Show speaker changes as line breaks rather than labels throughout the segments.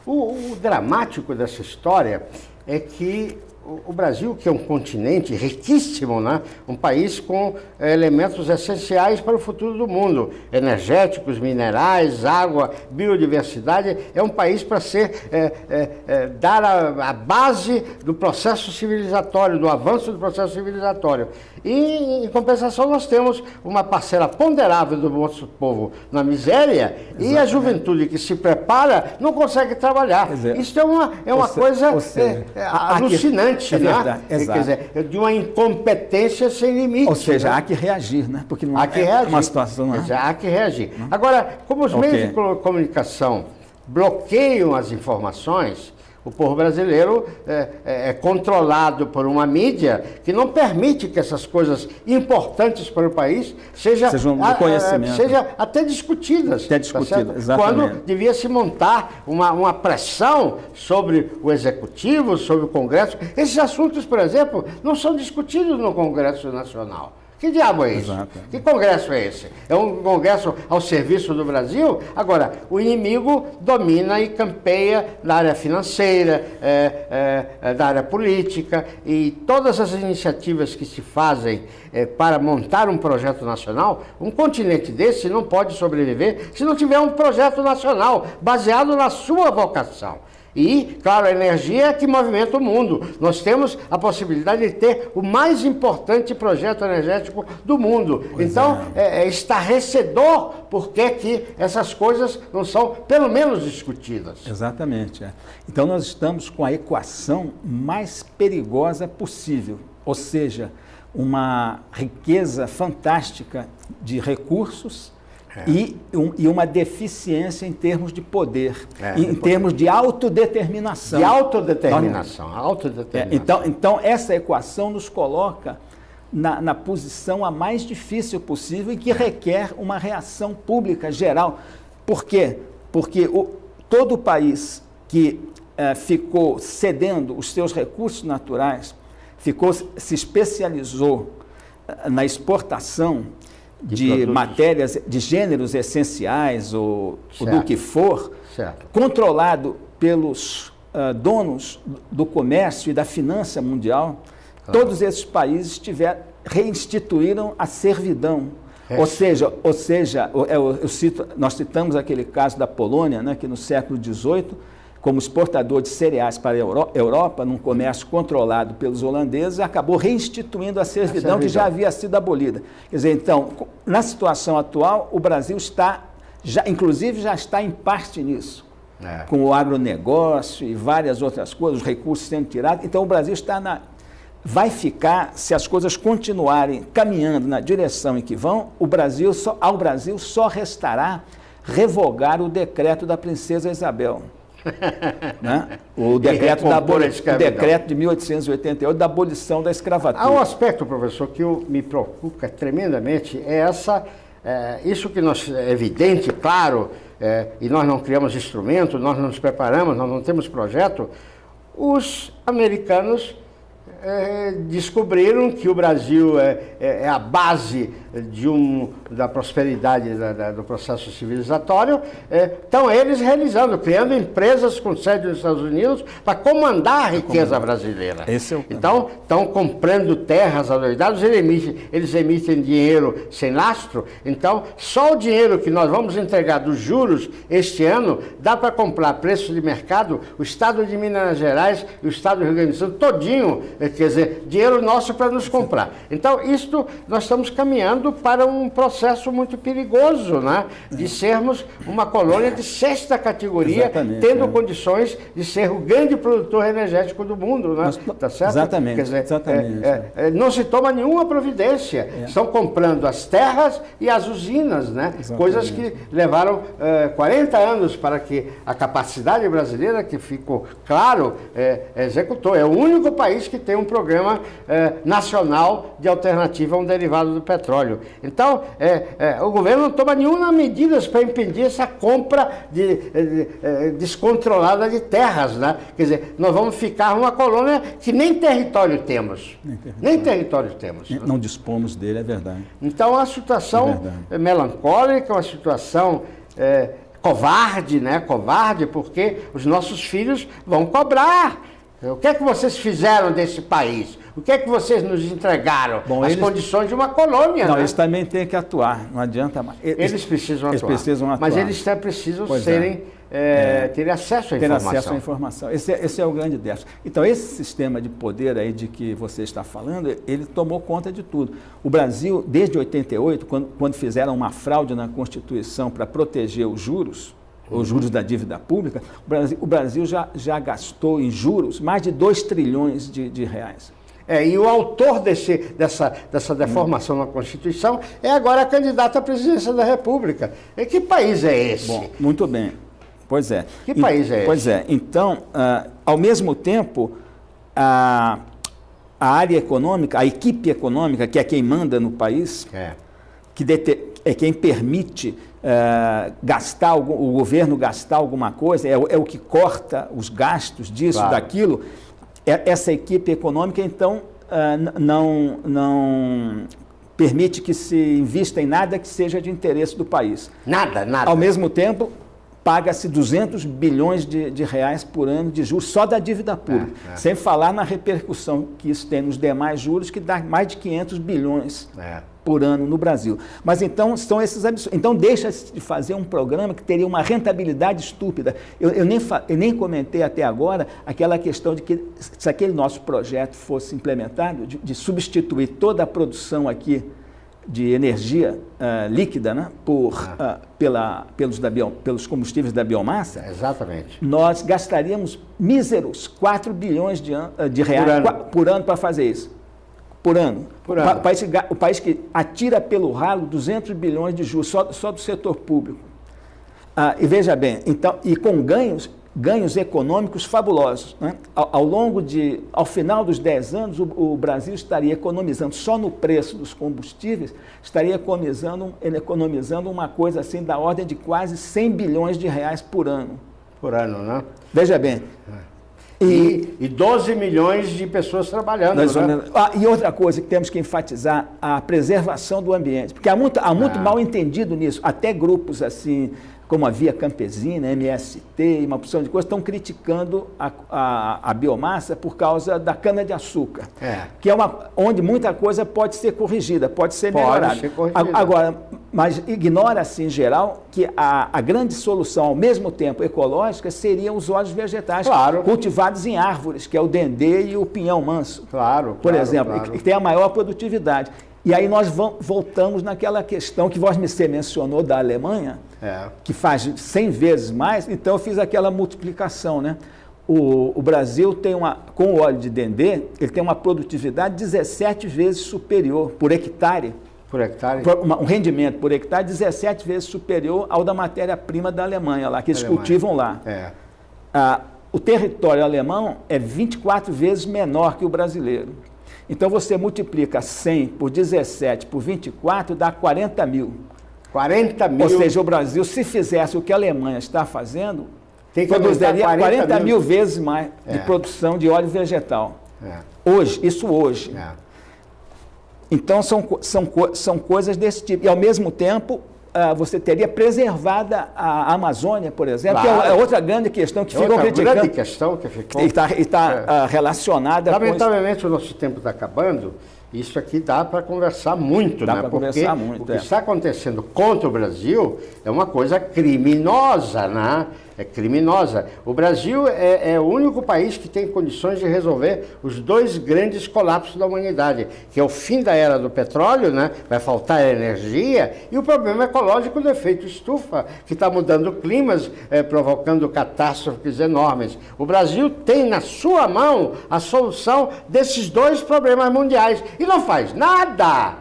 O dramático dessa história é que o Brasil, que é um continente riquíssimo, né? Um país com elementos essenciais para o futuro do mundo, energéticos, minerais, água, biodiversidade, é um país para dar a base do processo civilizatório, do avanço do processo civilizatório. E, em compensação, nós temos uma parcela ponderável do nosso povo na miséria. Exatamente. E a juventude que se prepara não consegue trabalhar. Isso é uma coisa alucinante, né? Quer dizer, de uma incompetência sem limite.
Ou seja,
né?
Há que reagir, né? Porque não é uma situação... Não é?
Há que reagir. Agora, como os meios de comunicação bloqueiam as informações, o povo brasileiro é controlado por uma mídia que não permite que essas coisas importantes para o país sejam até discutidas.
Até discutidas, exatamente.
Quando devia se montar uma pressão sobre o Executivo, sobre o Congresso. Esses assuntos, por exemplo, não são discutidos no Congresso Nacional. Que diabo é isso?
Exato.
Que congresso é esse? É um congresso ao serviço do Brasil? Agora, o inimigo domina e campeia na área financeira, da área política, e todas as iniciativas que se fazem para montar um projeto nacional. Um continente desse não pode sobreviver se não tiver um projeto nacional baseado na sua vocação. E, claro, a energia é que movimenta o mundo. Nós temos a possibilidade de ter o mais importante projeto energético do mundo. Então, é estarrecedor porque que essas coisas não são, pelo menos, discutidas.
Exatamente. Então, nós estamos com a equação mais perigosa possível, ou seja, uma riqueza fantástica de recursos e uma deficiência em termos de poder, em termos de autodeterminação.
De autodeterminação.
Então, essa equação nos coloca na posição a mais difícil possível e que requer uma reação pública geral. Por quê? Porque todo o país que ficou cedendo os seus recursos naturais, se especializou na exportação de matérias, de gêneros essenciais ou do que for, controlado pelos donos do comércio e da finança mundial, todos esses países reinstituíram a servidão. Ou seja, nós citamos aquele caso da Polônia, né, que no século XVIII, como exportador de cereais para a Europa, num comércio controlado pelos holandeses, acabou reinstituindo a servidão que já havia sido abolida. Quer dizer, então, na situação atual, o Brasil inclusive já está em parte nisso, com o agronegócio e várias outras coisas, os recursos sendo tirados. Então, o Brasil vai ficar, se as coisas continuarem caminhando na direção em que vão, ao Brasil só restará revogar o decreto da princesa Isabel. Né? O decreto de 1888 da abolição da escravatura.
Há um aspecto, professor, que me preocupa tremendamente, isso que é evidente, claro, e nós não criamos instrumento, nós não nos preparamos, nós não temos projeto. Os americanos descobriram que o Brasil é a base da prosperidade do processo civilizatório. Estão eles criando empresas com sede nos Estados Unidos para comandar a riqueza brasileira. Então, estão comprando terras adoidadas, eles emitem dinheiro sem lastro. Então, só o dinheiro que nós vamos entregar dos juros este ano dá para comprar a preço de mercado o estado de Minas Gerais e o estado do Rio Grande do Sul todinho, quer dizer, dinheiro nosso para nos comprar. Então, nós estamos caminhando para um processo muito perigoso, né? De sermos uma colônia de 6ª categoria, tendo condições de ser o grande produtor energético do mundo, né? Tá certo?
Exatamente.
Quer dizer, não se toma nenhuma providência. Estão comprando as terras e as usinas, né? Coisas que levaram 40 anos para que a capacidade brasileira, que ficou claro, executou. É o único país que tem um programa nacional de alternativa a um derivado do petróleo. Então, o governo não toma nenhuma medida para impedir essa compra descontrolada de terras, né? Quer dizer, nós vamos ficar uma colônia que nem território temos. Nem território temos.
Não dispomos dele, é verdade.
Então, é uma situação melancólica, uma situação covarde, né? Covarde, porque os nossos filhos vão cobrar. O que é que vocês fizeram desse país? O que é que vocês nos entregaram?
Bom,
as condições de uma colônia,
não,
né?
eles também têm que atuar, não adianta mais.
Eles precisam atuar. Mas eles precisam terem acesso à informação.
Ter acesso à informação. Esse é o grande déficit. Então, esse sistema de poder aí de que você está falando, ele tomou conta de tudo. O Brasil, desde 88, quando fizeram uma fraude na Constituição para proteger os juros da dívida pública, o Brasil já gastou em juros mais de 2 trilhões de reais.
E o autor dessa deformação na Constituição é agora candidato à presidência da República. E que país é esse?
Bom, muito bem. Pois é.
Que país é esse?
Pois é. Então, ao mesmo tempo, a área econômica, a equipe econômica, que é quem manda no país, que é quem permite o governo gastar alguma coisa, é o que corta os gastos disso, daquilo. Essa equipe econômica, então, não permite que se invista em nada que seja de interesse do país.
Nada.
Ao mesmo tempo, paga-se 200 bilhões de reais por ano de juros só da dívida pública, sem falar na repercussão que isso tem nos demais juros, que dá mais de 500 bilhões por ano no Brasil. Mas então são esses absurdos. Então deixa-se de fazer um programa que teria uma rentabilidade estúpida. Eu nem comentei até agora aquela questão de que se aquele nosso projeto fosse implementado, de substituir toda a produção aqui de energia líquida, né, pelos combustíveis da biomassa,
exatamente,
nós gastaríamos míseros 4 bilhões de reais por ano para fazer isso. Por ano. O país que atira pelo ralo 200 bilhões de juros só do setor público. E veja bem, então, e com ganhos econômicos fabulosos, né? Ao final dos 10 anos, o Brasil estaria economizando, só no preço dos combustíveis, estaria economizando uma coisa assim da ordem de quase 100 bilhões de reais por ano.
Por ano, né?
Veja bem.
E 12 milhões de pessoas trabalhando. Né?
E outra coisa que temos que enfatizar, a preservação do ambiente, porque há muito mal entendido nisso, até grupos assim, como a Via Campesina, MST e uma porção de coisas, estão criticando a biomassa por causa da cana-de-açúcar, que é onde muita coisa pode ser corrigida, pode ser melhorada. Agora, mas ignora-se, em geral, que a grande solução, ao mesmo tempo ecológica, seriam os óleos vegetais cultivados em árvores, que é o dendê e o pinhão manso, por exemplo, que tem a maior produtividade. E aí nós voltamos naquela questão que você mencionou da Alemanha, que faz 100 vezes mais, então eu fiz aquela multiplicação, né? O Brasil tem com o óleo de dendê, ele tem uma produtividade 17 vezes superior por hectare. Um rendimento por hectare 17 vezes superior ao da matéria-prima da Alemanha, lá, que eles cultivam lá. O território alemão é 24 vezes menor que o brasileiro. Então, você multiplica 100 por 17 por 24, dá 40 mil.
40 mil?
Ou seja, o Brasil, se fizesse o que a Alemanha está fazendo, produziria 40 mil vezes mais de produção de óleo vegetal. Hoje. Então, são coisas desse tipo. E, ao mesmo tempo, você teria preservada a Amazônia, por exemplo, que é outra grande questão que ficam criticando.
Outra grande questão que ficou...
E está relacionada
Lamentavelmente, o nosso tempo está acabando. Isso aqui dá para conversar muito,
né? Porque
o que está acontecendo contra o Brasil é uma coisa criminosa, né? É criminosa. O Brasil é o único país que tem condições de resolver os 2 grandes colapsos da humanidade, que é o fim da era do petróleo, né? Vai faltar energia, e o problema ecológico do efeito estufa, que está mudando climas, provocando catástrofes enormes. O Brasil tem na sua mão a solução desses 2 problemas mundiais e não faz nada.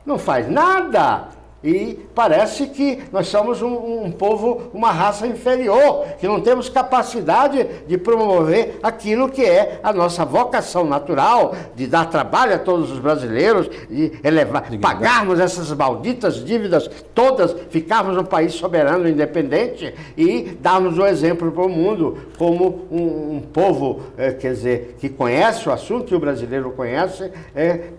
Não faz nada. E parece que nós somos um povo, uma raça inferior, que não temos capacidade de promover aquilo que é a nossa vocação natural, de dar trabalho a todos os brasileiros, de pagarmos essas malditas dívidas todas, ficarmos um país soberano e independente e darmos o exemplo para o mundo como um povo, quer dizer, que conhece o assunto, que o brasileiro conhece,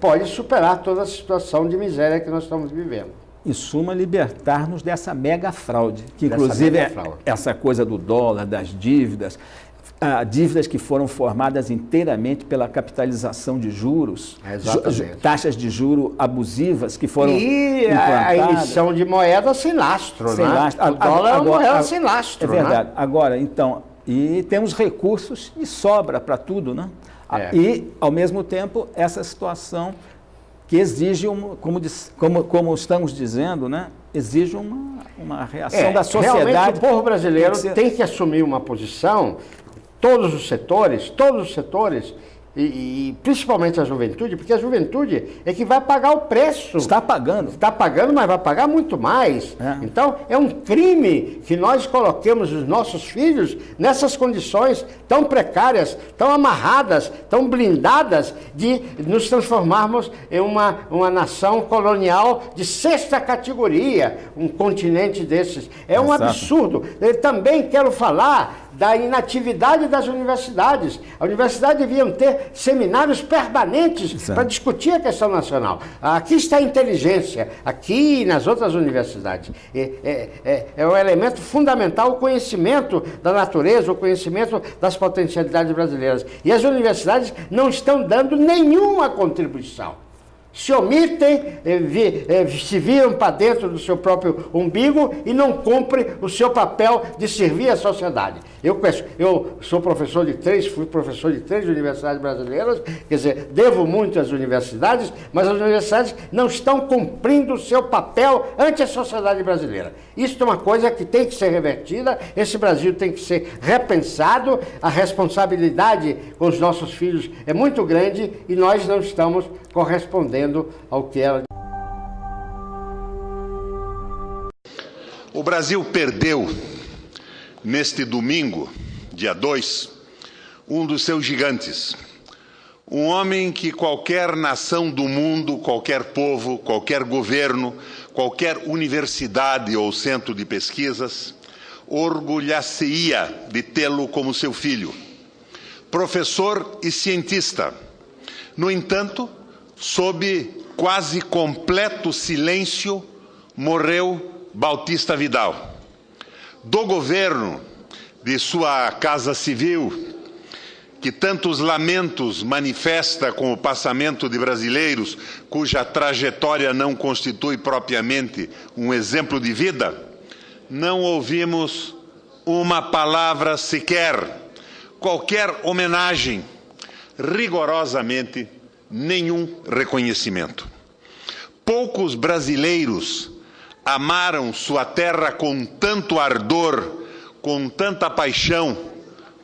pode superar toda a situação de miséria que nós estamos vivendo.
em suma, libertar-nos dessa mega fraude, que inclusive essa coisa do dólar, das dívidas, dívidas que foram formadas inteiramente pela capitalização de juros, taxas de juro abusivas que foram implantadas.
A emissão de moeda sem lastro, sem lastro. O dólar é uma moeda sem lastro.
É verdade. Né? Agora, então, e temos recursos e sobra para tudo, né? E, ao mesmo tempo, essa situação que exige, como estamos dizendo, né? Exige uma reação da sociedade.
Realmente o povo brasileiro tem que assumir uma posição, todos os setores, e principalmente a juventude, porque a juventude é que vai pagar o preço.
Está pagando.
Está pagando, mas vai pagar muito mais. Então, é um crime que nós coloquemos os nossos filhos nessas condições tão precárias, tão amarradas, tão blindadas, de nos transformarmos em uma nação colonial de 6ª categoria, um continente desses. É um absurdo. Eu também quero falar da inatividade das universidades. A universidade deviam ter seminários permanentes para discutir a questão nacional. Aqui está a inteligência, aqui e nas outras universidades. É um elemento fundamental o conhecimento da natureza, o conhecimento das potencialidades brasileiras. E as universidades não estão dando nenhuma contribuição. Se omitem, se viram para dentro do seu próprio umbigo e não cumprem o seu papel de servir a sociedade. Eu sou professor de fui professor de 3 universidades brasileiras, quer dizer, devo muito às universidades, mas as universidades não estão cumprindo o seu papel ante a sociedade brasileira. Isso é uma coisa que tem que ser revertida, esse Brasil tem que ser repensado, a responsabilidade com os nossos filhos é muito grande e nós não estamos correspondendo ao que ela...
O Brasil perdeu, neste domingo, dia 2, um dos seus gigantes. Um homem que qualquer nação do mundo, qualquer povo, qualquer governo, qualquer universidade ou centro de pesquisas, orgulhar-se-ia de tê-lo como seu filho. Professor e cientista. No entanto, sob quase completo silêncio, morreu Bautista Vidal. Do governo de sua Casa Civil, que tantos lamentos manifesta com o passamento de brasileiros cuja trajetória não constitui propriamente um exemplo de vida, não ouvimos uma palavra sequer, qualquer homenagem, rigorosamente nenhum reconhecimento. Poucos brasileiros amaram sua terra com tanto ardor, com tanta paixão,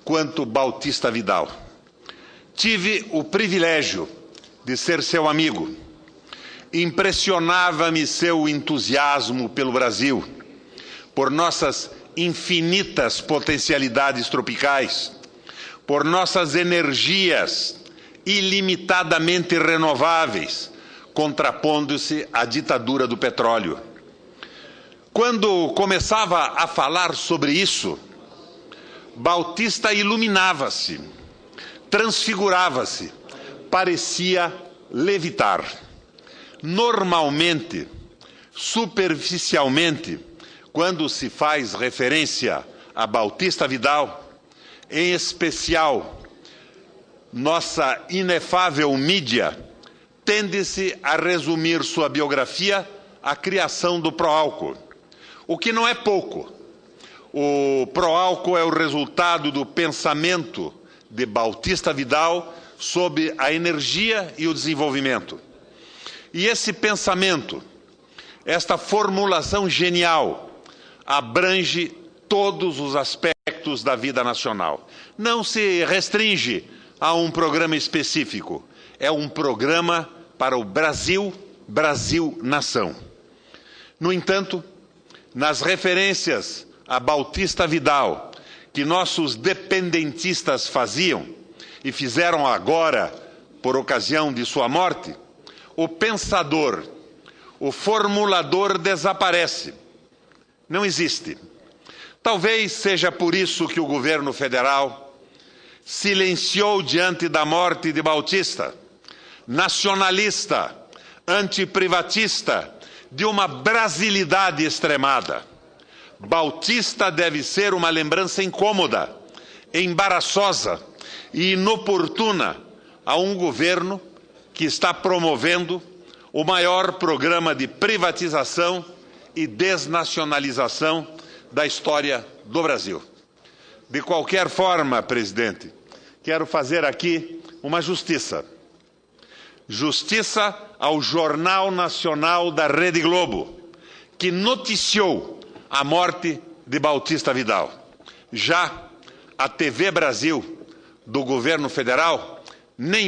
quanto Bautista Vidal. Tive o privilégio de ser seu amigo. Impressionava-me seu entusiasmo pelo Brasil, por nossas infinitas potencialidades tropicais, por nossas energias ilimitadamente renováveis, contrapondo-se à ditadura do petróleo. Quando começava a falar sobre isso, Bautista iluminava-se, transfigurava-se, parecia levitar. Normalmente, superficialmente, quando se faz referência a Bautista Vidal, em especial nossa inefável mídia, tende-se a resumir sua biografia à criação do Proálcool, o que não é pouco. O Proálcool é o resultado do pensamento de Bautista Vidal sobre a energia e o desenvolvimento. E esse pensamento, esta formulação genial, abrange todos os aspectos da vida nacional. Não se restringe a um programa específico. É um programa para o Brasil, Brasil-nação. No entanto, nas referências a Bautista Vidal, que nossos dependentistas faziam e fizeram agora por ocasião de sua morte, o pensador, o formulador desaparece. Não existe. Talvez seja por isso que o governo federal silenciou diante da morte de Bautista, nacionalista, antiprivatista, de uma brasilidade extremada. Bautista deve ser uma lembrança incômoda, embaraçosa e inoportuna a um governo que está promovendo o maior programa de privatização e desnacionalização da história do Brasil. De qualquer forma, presidente, quero fazer aqui uma justiça. Justiça ao Jornal Nacional da Rede Globo, que noticiou a morte de Bautista Vidal. Já a TV Brasil, do governo federal, nem